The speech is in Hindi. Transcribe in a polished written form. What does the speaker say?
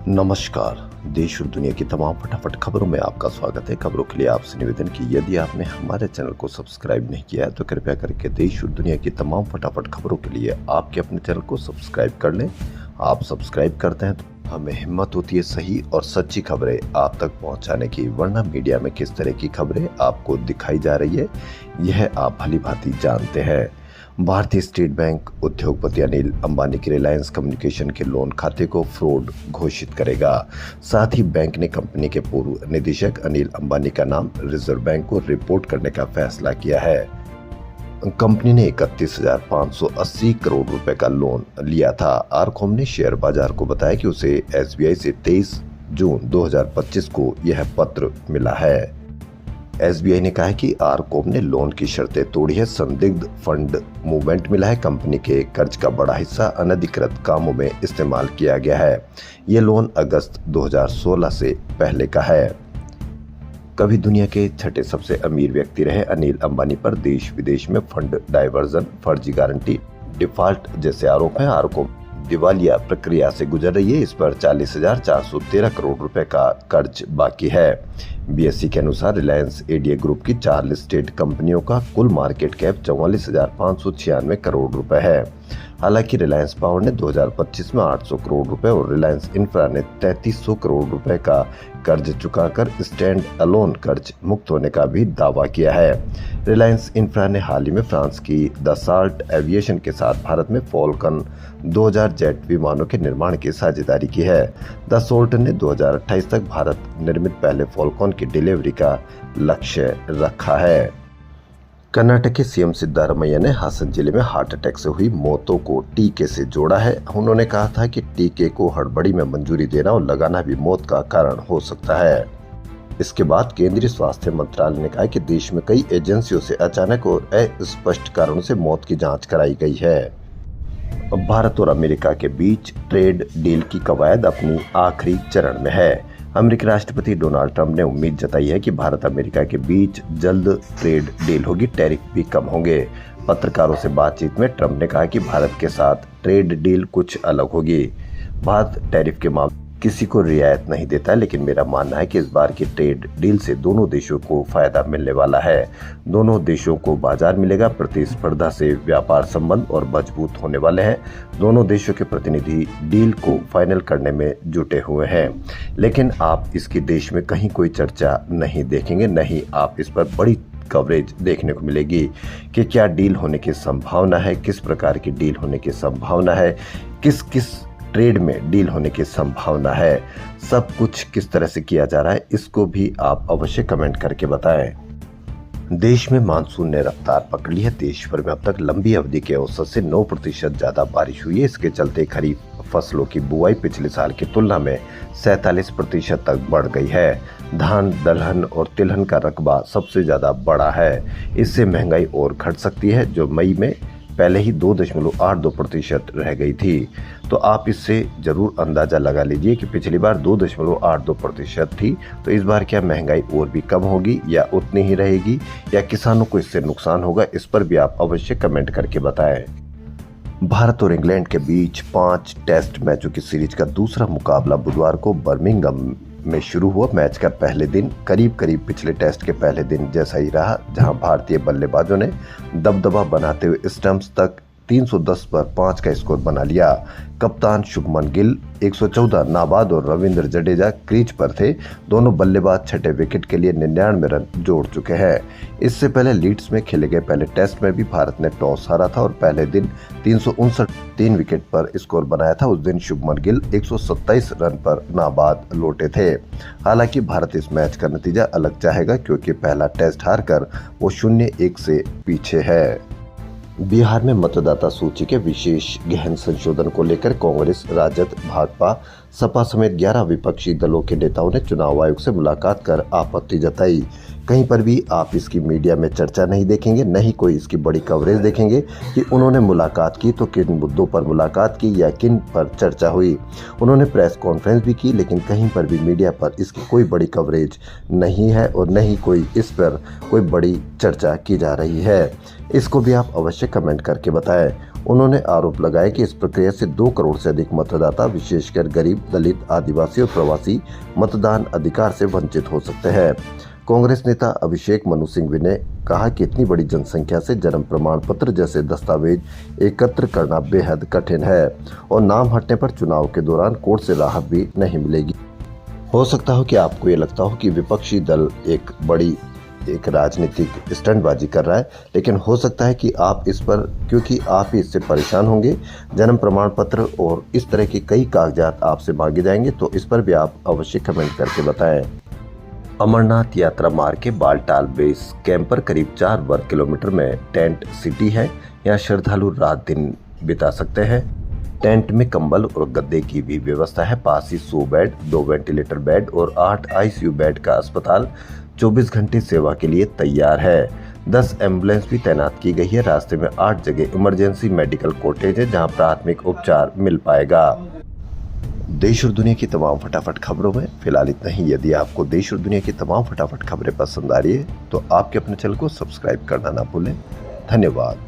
नमस्कार। देश और दुनिया की तमाम फटाफट खबरों में आपका स्वागत है। खबरों के लिए आपसे निवेदन कि यदि आपने हमारे चैनल को सब्सक्राइब नहीं किया है तो कृपया करके देश और दुनिया की तमाम फटाफट खबरों के लिए आपके अपने चैनल को सब्सक्राइब कर लें। आप सब्सक्राइब करते हैं तो हमें हिम्मत होती है सही और सच्ची खबरें आप तक पहुंचाने की, वरना मीडिया में किस तरह की खबरें आपको दिखाई जा रही है यह आप भली भांति जानते हैं। भारतीय स्टेट बैंक उद्योगपति अनिल अंबानी के रिलायंस कम्युनिकेशन के लोन खाते को फ्रॉड घोषित करेगा। साथ ही बैंक ने कंपनी के पूर्व निदेशक अनिल अंबानी का नाम रिजर्व बैंक को रिपोर्ट करने का फैसला किया है। कंपनी ने 31,580 करोड़ रुपए का लोन लिया था। आरकॉम ने शेयर बाजार को बताया कि उसे एसबीआई से 23 जून 2025 को यह पत्र मिला है। एसबीआई ने कहा है कि आरकॉम ने लोन की शर्तें तोड़ी है। संदिग्ध फंड मूवमेंट मिला है। कंपनी के कर्ज का बड़ा हिस्सा अनधिकृत कामों में इस्तेमाल किया गया है। ये लोन अगस्त 2016 से पहले का है। कभी दुनिया के छठे सबसे अमीर व्यक्ति रहे अनिल अंबानी पर देश विदेश में फंड डाइवर्जन, फर्जी गारंटी, डिफॉल्ट जैसे आरोप हैं। आरकॉम दिवालिया प्रक्रिया से गुजर रही है। इस पर 40,413 करोड़ रुपए का कर्ज बाकी है। बीएसई के अनुसार रिलायंस एडीए ग्रुप की 4 लिस्टेड कंपनियों का कुल मार्केट कैप 44,596 करोड़ रुपए है। हालांकि रिलायंस पावर ने 2025 में 800 करोड़ रुपए और रिलायंस इंफ्रा ने 3300 करोड़ रुपए का कर्ज चुकाकर स्टैंड अलोन कर्ज मुक्त होने का भी दावा किया है। रिलायंस इंफ्रा ने हाल ही में फ्रांस की दसाल्ट एविएशन के साथ भारत में फॉल्कन 2000 जेट विमानों के निर्माण की साझेदारी की है। दसाल्ट ने 2028 तक भारत निर्मित पहले फॉल्कन की डिलीवरी का लक्ष्य रखा है। कर्नाटक के सीएम सिद्धारमैया ने हासन जिले में हार्ट अटैक से हुई मौतों को टीके से जोड़ा है। उन्होंने कहा था कि टीके को हड़बड़ी में मंजूरी देना और लगाना भी मौत का कारण हो सकता है। इसके बाद केंद्रीय स्वास्थ्य मंत्रालय ने कहा कि देश में कई एजेंसियों से अचानक और अस्पष्ट कारणों से मौत की जांच कराई गई है। भारत और अमेरिका के बीच ट्रेड डील की कवायद अपनी आखिरी चरण में है। अमेरिकी राष्ट्रपति डोनाल्ड ट्रंप ने उम्मीद जताई है कि भारत अमेरिका के बीच जल्द ट्रेड डील होगी, टैरिफ भी कम होंगे। पत्रकारों से बातचीत में ट्रंप ने कहा कि भारत के साथ ट्रेड डील कुछ अलग होगी। भारत टैरिफ के मामले किसी को रियायत नहीं देता, लेकिन मेरा मानना है कि इस बार की ट्रेड डील से दोनों देशों को फायदा मिलने वाला है। दोनों देशों को बाजार मिलेगा। प्रतिस्पर्धा से व्यापार संबंध और मजबूत होने वाले हैं। दोनों देशों के प्रतिनिधि डील को फाइनल करने में जुटे हुए हैं, लेकिन आप इसकी देश में कहीं कोई चर्चा नहीं देखेंगे। नहीं, आप इस पर बड़ी कवरेज देखने को मिलेगी कि क्या डील होने की संभावना है, किस प्रकार की डील होने की संभावना है, किस किस ट्रेड में डील होने की संभावना है, सब कुछ किस तरह से किया जा रहा है, इसको भी आप अवश्य कमेंट करके बताएं। देश में मानसून ने रफ्तार पकड़ ली है। देश भर में अब तक लंबी अवधि के औसत से 9% ज्यादा बारिश हुई है। इसके चलते खरीफ फसलों की बुआई पिछले साल की तुलना में 47% तक बढ़ गई है। धान, दलहन और तिलहन का रकबा सबसे ज्यादा बढ़ा है। इससे महंगाई और घट सकती है, जो मई में पहले ही 2.82% रह गई थी। तो आप इससे जरूर अंदाजा लगा लीजिए कि पिछली बार 2.82% थी, तो इस बार क्या महंगाई और भी कम होगी या उतनी ही रहेगी, या किसानों को इससे नुकसान होगा, इस पर भी आप अवश्य कमेंट करके बताएं। भारत और इंग्लैंड के बीच 5 टेस्ट मैचों की सीरीज का दूसरा मुकाबला बुधवार को बर्मिंघम में शुरू हुआ। मैच का पहले दिन करीब पिछले टेस्ट के पहले दिन जैसा ही रहा, जहां भारतीय बल्लेबाजों ने दबदबा बनाते हुए स्टंप्स तक 310 पर 5 का स्कोर बना लिया। कप्तान शुभमन गिल 114, नाबाद और रविंद्र जडेजा क्रीज पर थे। दोनों बल्लेबाज छठे विकेट के लिए 99 रन जोड़ चुके हैं। इससे पहले लीड्स में खेले गए पहले टेस्ट में भी भारत ने टॉस हारा था और पहले दिन 359 विकेट पर स्कोर बनाया था। उस दिन शुभमन गिल 127 रन पर नाबाद लौटे थे। हालांकि भारत इस मैच का नतीजा अलग चाहेगा, क्योंकि पहला टेस्ट हारकर वो 0-1 से पीछे है। बिहार में मतदाता सूची के विशेष गहन संशोधन को लेकर कांग्रेस, राजद, भाजपा, सपा समेत 11 विपक्षी दलों के नेताओं ने चुनाव आयोग से मुलाकात कर आपत्ति जताई। कहीं पर भी आप इसकी मीडिया में चर्चा नहीं देखेंगे, न ही कोई इसकी बड़ी कवरेज देखेंगे कि उन्होंने मुलाकात की तो किन मुद्दों पर मुलाकात की या किन पर चर्चा हुई। उन्होंने प्रेस कॉन्फ्रेंस भी की, लेकिन कहीं पर भी मीडिया पर इसकी कोई बड़ी कवरेज नहीं है और न ही कोई इस पर कोई बड़ी चर्चा की जा रही है। इसको भी आप अवश्य कमेंट करके बताएं। उन्होंने आरोप लगाया कि इस प्रक्रिया से 2 करोड़ से अधिक मतदाता, विशेषकर गरीब, दलित, आदिवासी और प्रवासी मतदान अधिकार से वंचित हो सकते हैं। कांग्रेस नेता अभिषेक मनु सिंघवी ने कहा कि इतनी बड़ी जनसंख्या से जन्म प्रमाण पत्र जैसे दस्तावेज एकत्र करना बेहद कठिन है और नाम हटने पर चुनाव के दौरान कोर्ट से राहत भी नहीं मिलेगी। हो सकता हो कि आपको ये लगता हो कि विपक्षी दल एक राजनीतिक स्टंटबाजी कर रहा है, लेकिन हो सकता है कि आप इस पर, क्योंकि आप ही इससे परेशान होंगे, जन्म प्रमाण पत्र और इस तरह के कई कागजात आपसे मांगे जाएंगे, तो इस पर भी आप अवश्य कमेंट करके बताएं। अमरनाथ यात्रा मार्ग के बालटाल बेस कैंप पर करीब 4 वर्ग किलोमीटर में टेंट सिटी है। यहाँ श्रद्धालु रात दिन बिता सकते हैं। टेंट में कंबल और गद्दे की भी व्यवस्था है। पास ही 100 बेड, 2 वेंटिलेटर बेड और 8 आईसीयू बेड का अस्पताल 24 घंटे सेवा के लिए तैयार है। 10 एम्बुलेंस भी तैनात की गई है। रास्ते में 8 जगह इमरजेंसी मेडिकल कॉटेज है, जहां प्राथमिक उपचार मिल पाएगा। देश और दुनिया की तमाम फटाफट खबरों में फिलहाल इतना ही। यदि आपको देश और दुनिया की तमाम फटाफट खबरें पसंद आ रही है तो आपके अपने चैनल को सब्सक्राइब करना ना भूलें। धन्यवाद।